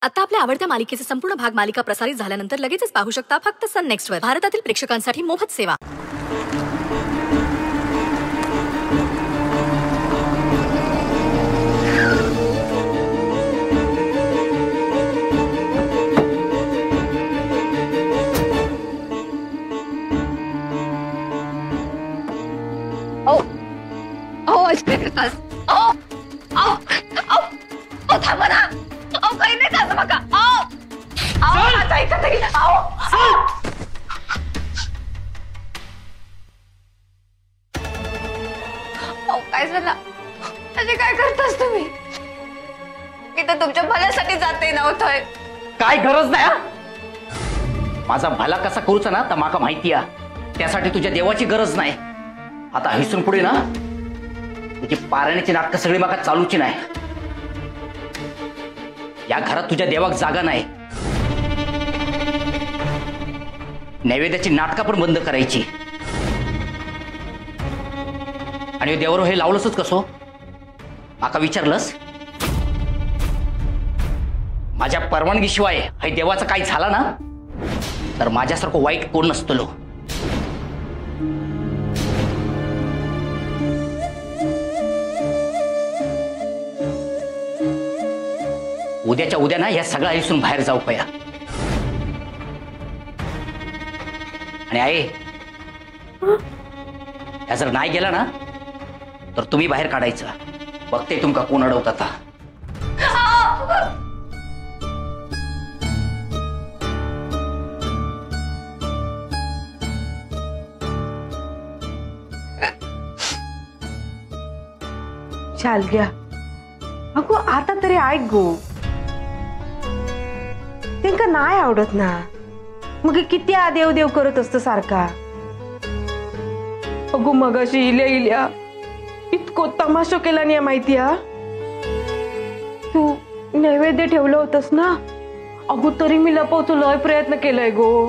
आता आपल्या आवडत्या मालिकेचे संपूर्ण भाग मालिका प्रसारित झाल्यानंतर लगेचच पाहू शकता फक्त सन नेक्स्ट वर. भारतातील प्रेक्षकांसाठी मोफत सेवा. थांबा ना. काही नाही असं बघा. काय झालं? असे काय करतास तुम्ही? मी तर तुमच्या भल्यासाठी जाते नव्हतोय. काय गरज नाही. माझा भला कसा करूचा ना तर माका माहिती आहे. त्यासाठी तुझ्या देवाची गरज नाही. आता हिसून पुढे ना तुझी पारायणाची नाटकं सगळी माका चालूची नाही. या घरात तुझ्या देवाक जागा नाही. नैवेद्याची नाटकं पण बंद करायची. आणि देवावर हे लावलंच कसो? माका विचारलंस? माझ्या परवानगीशिवाय हे देवाचं काही झाला ना तर माझ्यासारखं वाईट कोण नसतलो. उद्याच्या उद्या ना या सगळ्या आयुष्यातून बाहेर जाऊ पया. आणि आहे ह्या जर नाही गेला ना तर तुम्ही बाहेर काढायचं. बघते तुमका कोण अडवत आता. चाल गया. अगो आता तरी ऐक गो. त्यांका नाही आवडत ना मग किती देव देव करत असतो सारखा. अगो मगाशी इल्या इतको तमाशा केला नाही माहिती. तू नैवेद्य ठेवलं होतस ना. अगो तरी मी लपवतो लय प्रयत्न केलाय गो.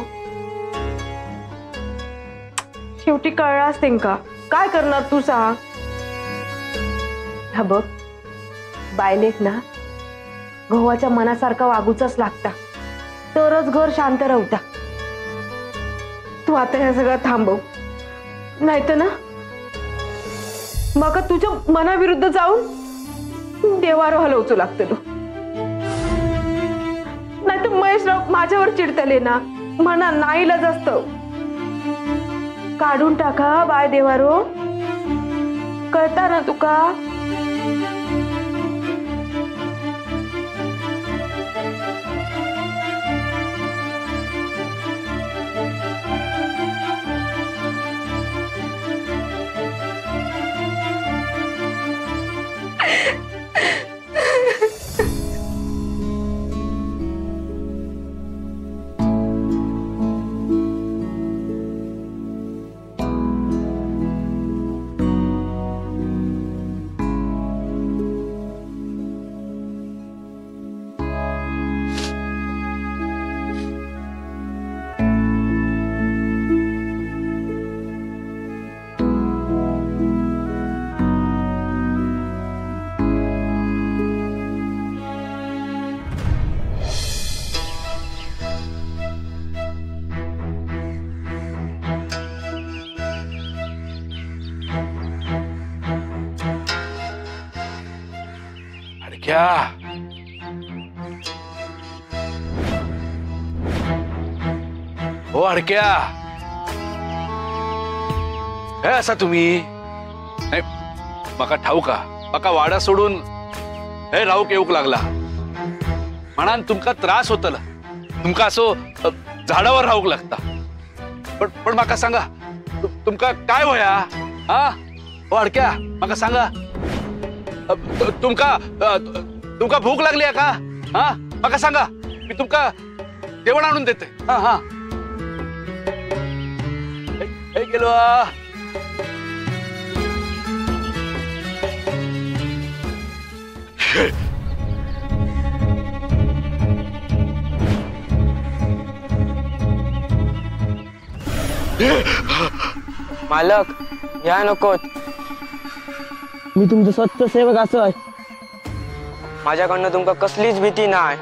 शेवटी कळलास त्यांका. काय करणार तू सांग. हा बघ बायलेक ना गव्हाच्या मनासारखा वागूचाच लागता तरच घर शांत राहता. तू आता हे सगळं थांबव नाहीतर ना मग तुझ्या मनाविरुद्ध जाऊन देवावर हलवचू लागतं. नाहीतर महेशराव माझ्यावर चिडतले ना. म्हणा नाईलाज असतं. काढून टाका बाय देवारो. कळता ना तुका. क्या हो अडक्या काय असा तुम्ही? नाही मका ठाऊ का मका वाडा सोडून हे राहूक येऊक लागला. म्हणान तुमका त्रास होतला. तुमका असो झाडावर राहूक लागता. पण मका सांगा तुमका काय होया? हा हो अडक्या मका सांगा. तुमका भूक लागली आहे का? हा मका सांगा मी तुमका जेवण आणून देते. हा हा हे गेलो. मालक या नकोत. मी तुमचं सत्य सेवक असं. माझ्याकडनं तुमका कसलीच भीती नाही.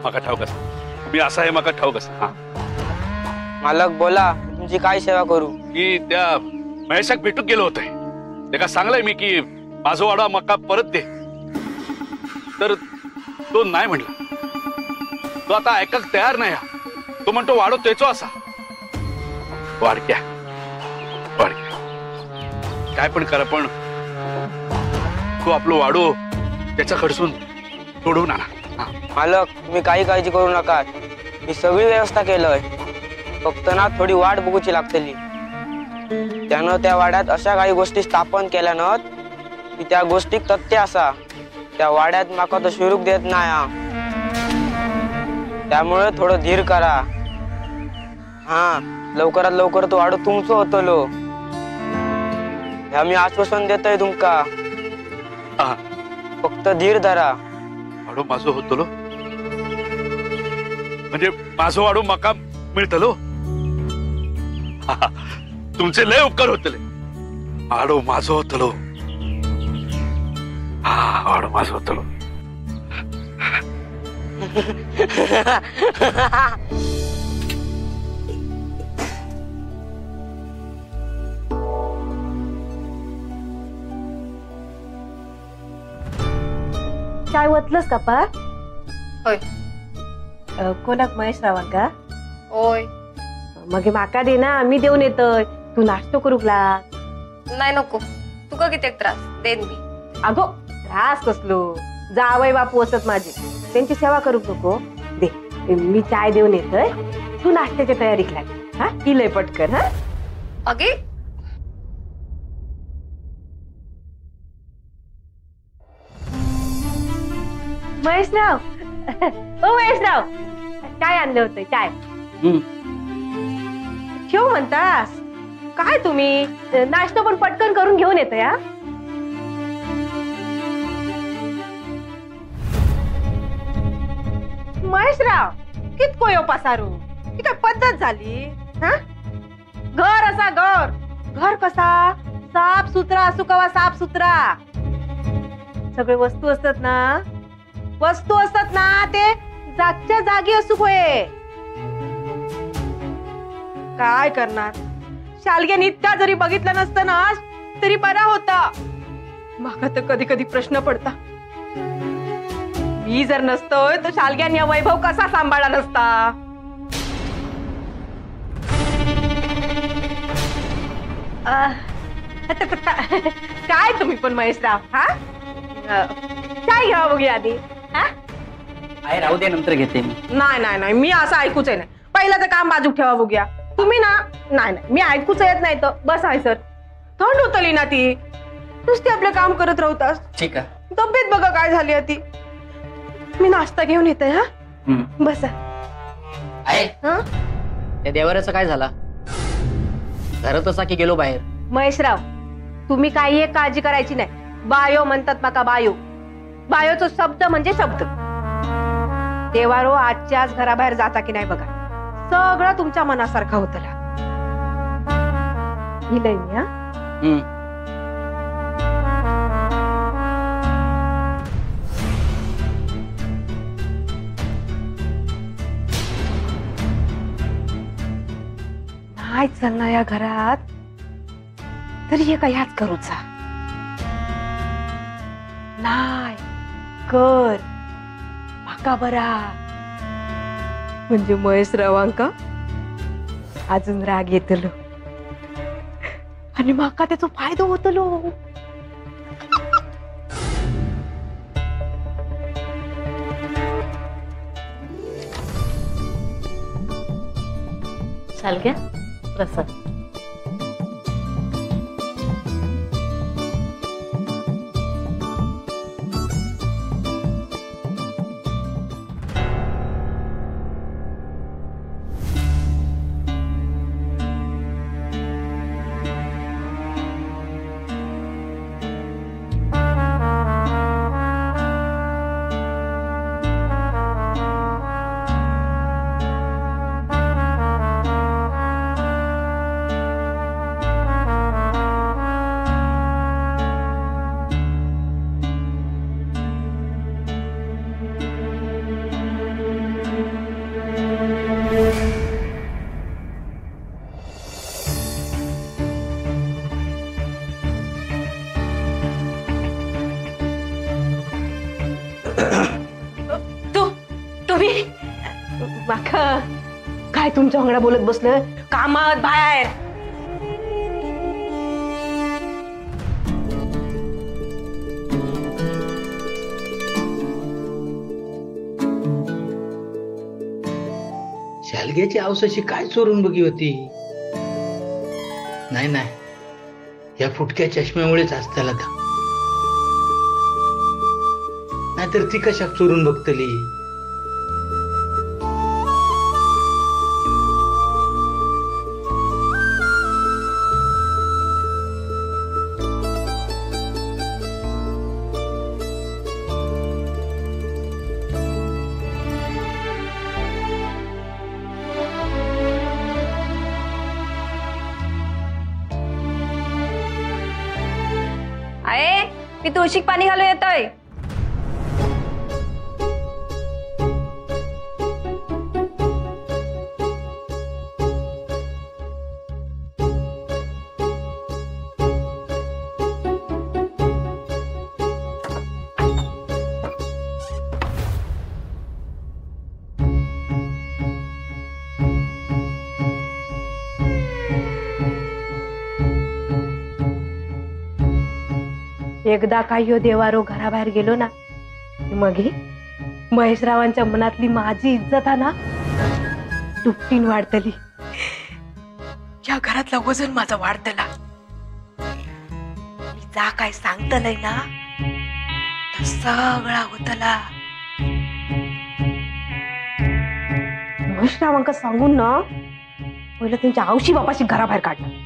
माका ठाऊक असा मी असा आहे माका ठाऊक असा हा मालक बोला तुमची काय सेवा करू? मी त्या महेशाक भेटूक गेलो होतोय त्याला सांगलाय मी की माझा वाडा मका परत दे तर तो नाही म्हणला तो आता ऐकक तयार नाही तो म्हणतो वाडो तेचो असा वाडक्या काय पण करा पण तो आपलं वाडो त्याच्या खडसून सोडवून आणा मालक तुम्ही काही काळजी करू नका मी सगळी व्यवस्था केलंय फक्त ना थोडी वाट बघूची लागतली त्यानं त्या वाड्यात अशा काही गोष्टी स्थापन केल्या ना की त्या गोष्टीक तथ्य असा त्या वाड्यात माका तो शिरूक देत नाही हा. त्यामुळे थोडं धीर करा हा लवकरात लवकर तो वाडो तुमचं होतलो मी आश्वासन देतोय तुमका फक्त धीर धरा वाडो माझो होतलो म्हणजे माझो वाडो मका मिळतलो तुमचे लय उपकार होतले वाडो माझो होतलो वाडो माझो होतलो चाय ओतलंस का पा? होय कोणाक महेश रावांक का? होय मग माका दे ना मी देऊन येतोय तू नाश्तो करूक लाग. नाही नको तुका किती त्रास देन मी. अगो त्रास कसलो जावई बापू असत माझे त्यांची सेवा करूक नको दे मी चाय देऊन येतोय तू नाश्त्याच्या तयारीक लाग हा इलय पटकन हा. अगे महेशराव ओ महेशराव काय आणलं होतं चाय ठेव म्हणतास काय तुम्ही नाश्ता पण पटकन करून घेऊन येतो या. महेशराव कितको यो पसारू ही काय पद्धत झाली हा. घर असा घर कसा साफ सुथरा असू कवा साफ सुथरा सगळे वस्तू असतात ना ते जागच्या जागी असू होय. काय करणार शालग्याने इतका जरी बघितलं नसतं ना तरी बरा होता. माका तर कधी कधी प्रश्न पडता मी जर नसतोय तर शालग्याने हा वैभव कसा सांभाळला नसता. काय तुम्ही पण महेशराव हा काय घ्यावं बघूया आधी हा. आहे राहू दे नंतर घेते मी. नाही मी असं ऐकूच आहे नाही पहिलं तर काम बाजूक ठेवा बघूया तुम्ही ना. नाही मी ऐकूच येत नाही तर बस आहे सर थंड होतली ना ती नुसती आपलं काम करत राहतास. ठीक आहे तब्येत बघा काय झाली ती. मी नाश्ता घेऊन येते हा बसा. आहे त्या देवाऱ्याचं काय झाला घरात असा की गेलो बाहेर. महेशराव तुम्ही काही एक काळजी करायची नाही. बायो म्हणतात माका बायोचा शब्द म्हणजे शब्द. देवारो आजच्याच घराबाहेर जाता की नाही बघा सगळं तुमच्या मनासारखं होतं. नाही चालणार या घरात तरी हे काय ह्याच करूचा नाही कर माका बरा म्हणजे महेशरावांका अजून राग येतलो आणि माका त्याचा फायदा होतलो. शालग्या प्रसाद. तुम्ही माका काय तुमच्या अंगडा बोलत बसलं कामात बाहेर. शालग्याची औसाची काय चोरून बघी होती. नाही नाही, या फुटक्या चष्म्यामुळेच असताला का, नाहीतर ती कशा चोरून बघतली. आहे मी तुळशीक पाणी घालून येतोय. एकदा काय ह्यो देवारो घराबाहेर गेलो ना मग महेशरावांच्या मनातली माझी इज्जत हा ना दुपटीन वाढतली. या घरातलं वजन माझं वाढतला. मी जा काय सांगतलंय ना तर सगळा होतला. महेशरावांका सांगून ना पहिलं त्यांच्या औशी बापाशी घराबाहेर काढलं.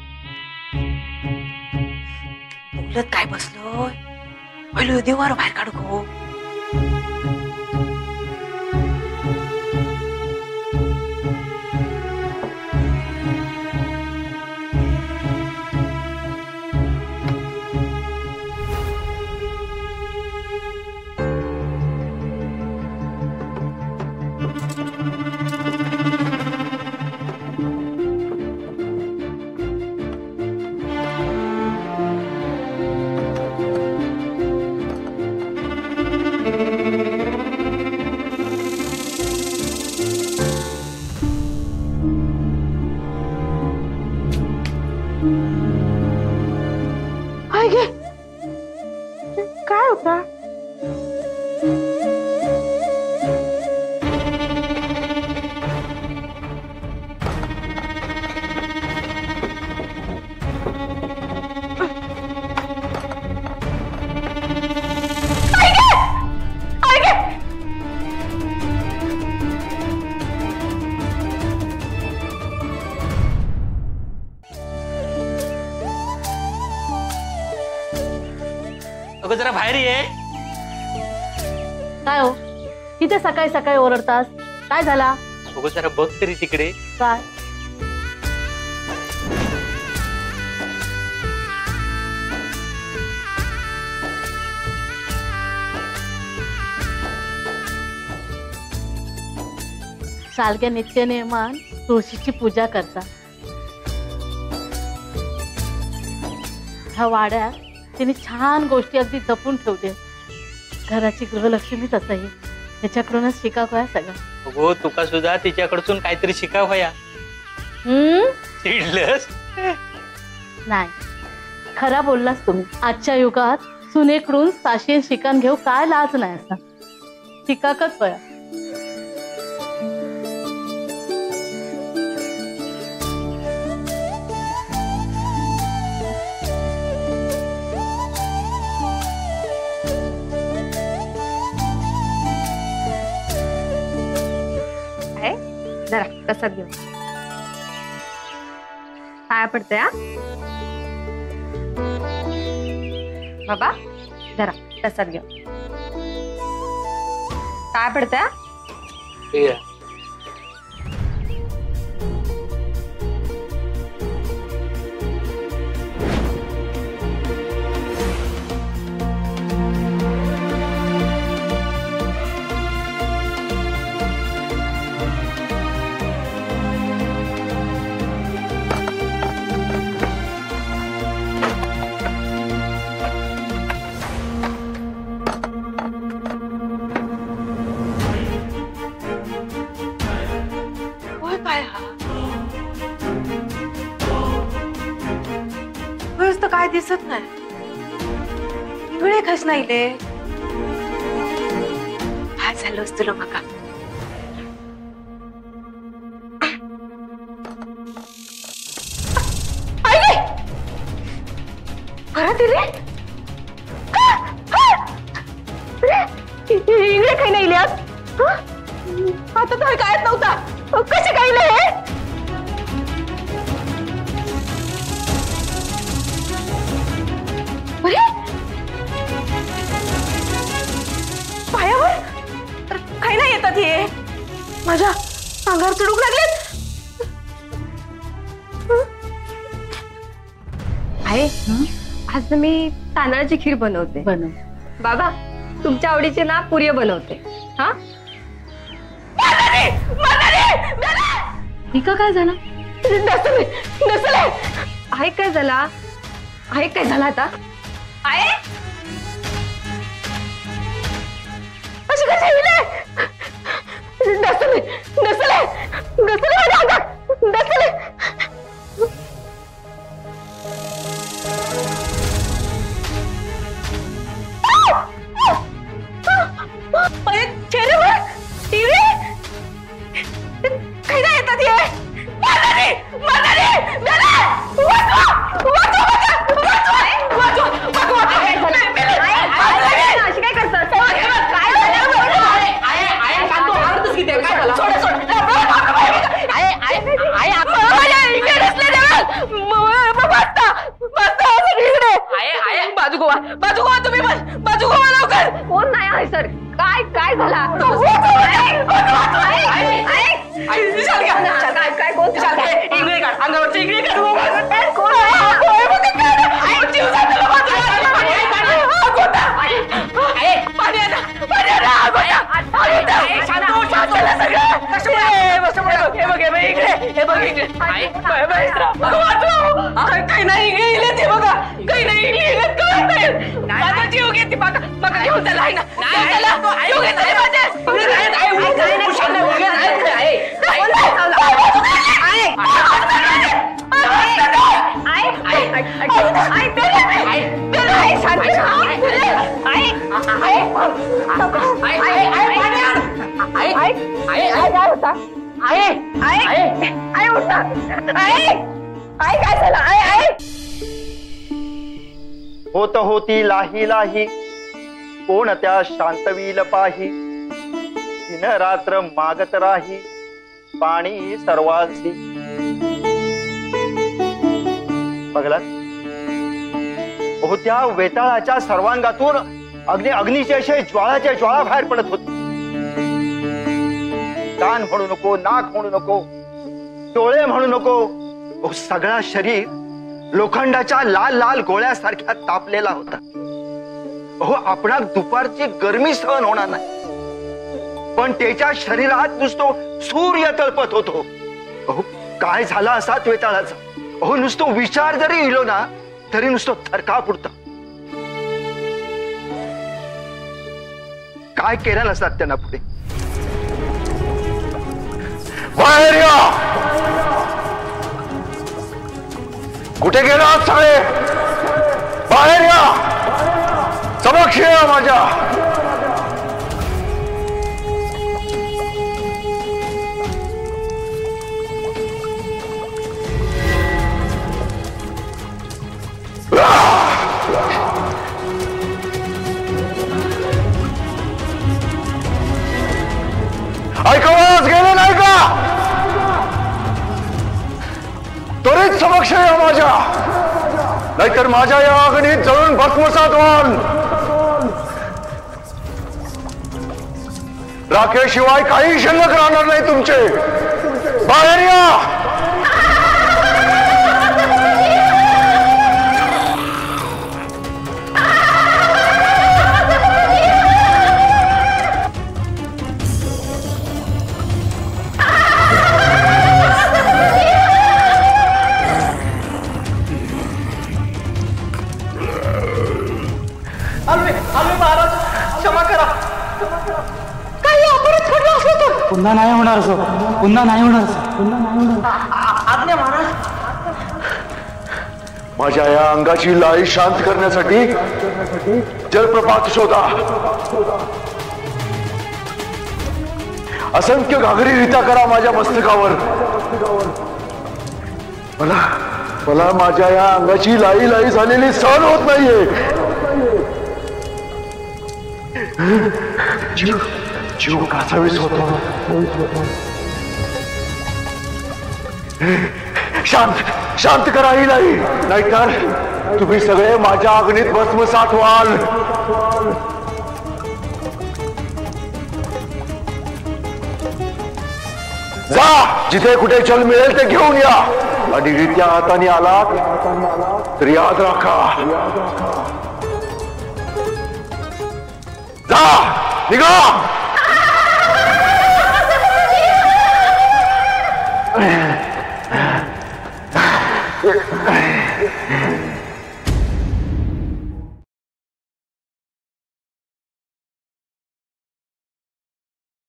बोलत काय बसलोय पहिलं देवारो बाहेर काढू गो. काय होता अगं जरा बाहेर ये. काय हो तिथे सकाळी सकाळी ओरडतास काय झाला. अगं जरा बघ तरी तिकडे. काय शालग्या नित्य नेमान तुळशीची पूजा करता. ह्या वाड्यात तिने छान गोष्टी अगदी जपून ठेवते. घराची गृहलक्ष्मी तसंही त्याच्याकडूनच शिकाव या सगळं. अगो तुका सुद्धा तिच्याकडून काहीतरी शिकाव या. चिडलंस नाही खरा बोललास तुम्ही. आजच्या युगात सुनेकडून साशीन शिकण घेऊ काय लाज नाही असा शिकाकच वया. जरा प्रसाद घेऊ. पाया पडतंय हा बाबा. जरा प्रसाद घेऊ. काय पडतंय हा? काय हा खरंच तर काय दिसत नाही. इंगळे कस नाही ले काय झालं असतं बघा. परत इले इंगळे काही नाही लिहात. आता तर कायच नव्हता. कसे काही नाही पायावर तर काही नाही येतात हे. माझ्या अंगावर चढूक लागलेत. आहे आज मी तांदळाची खीर बनवते. बाबा तुमच्या आवडीचे ना पुरी बनवते. हा निका काय झालं? नसले आहे काय झाला. आहे काय झाला आता. आहे अशी कशी नसले नसले नसले माझ्या अंगात नसले. चेहऱ्यावर टीव्ही काही नाही येतात हे. अशी काय करतात. बाजू गोवा बाजू गोवा तुम्ही पण बाजू गोवा लवकर. कोण नाही आहे सर. काय काय झाला. काय कोण इंगळे काढ अंगावरची इंगळे काढ. काही नाही इंगळे ते बघा. काही नाही इंगळे जीव घेते बघा. बघा घेऊन त्याला आहे ना. होत होती लाही लाही कोण त्या शांतवील पाही. दिन रात्र मागत राही पाणी सर्वांसी. बघला त्या वेताळाच्या सर्वांगातून अग्नीचे असे ज्वाळाच्या ज्वाळा बाहेर पडत होते. कान म्हणू नको, नाक म्हणू नको, डोळे म्हणू नको. सगळा शरीर लोखंडाच्या लाल लाल गोळ्यासारख्या तापलेला होता. आपणा दुपारची गरमी सहन होणार नाही पण त्याच्या शरीरात नुसतो सूर्य तळपत होतो. काय झाला असा वेताळाचा. नुसतो विचार जरी इलो ना तरी नुसतो थरकाप उडता. काय केलं नसतात त्यांना पुढे. बाहेर या. कुठे गेला सगळे. बाहेर या. समक्ष या माझ्या. ऐकवाच गेले नाही का. त्वरित समक्ष या माझ्या. नाहीतर माझ्या या अग्नीत जळून भस्मसात व्हाल. राखेशिवाय काही शिल्लक राहणार नाही तुमचे. बाहेर या. पुन्हा नाही होणार सर, पुन्हा नाही होणार सर, पुन्हा नाही होणार. आज्ञा महाराज. माझ्या या अंगाची लाई शांत करण्यासाठी जलप्रपात शोधा. असंख्य घागरी रीता करा माझ्या मस्तकावर. मला माझ्या या अंगाची लाई लाई झालेली सहन होत नाहीये. जीव कासावीस होतो. शांत करा ही लाई, नाहीतर तुम्ही सगळे माझ्या अग्नीत भस्मसात व्हाल. जा, जिथे कुठे जल मिळेल ते घेऊन या आणि रित्या हाताने आलात तर याद राखा. जा, निघा.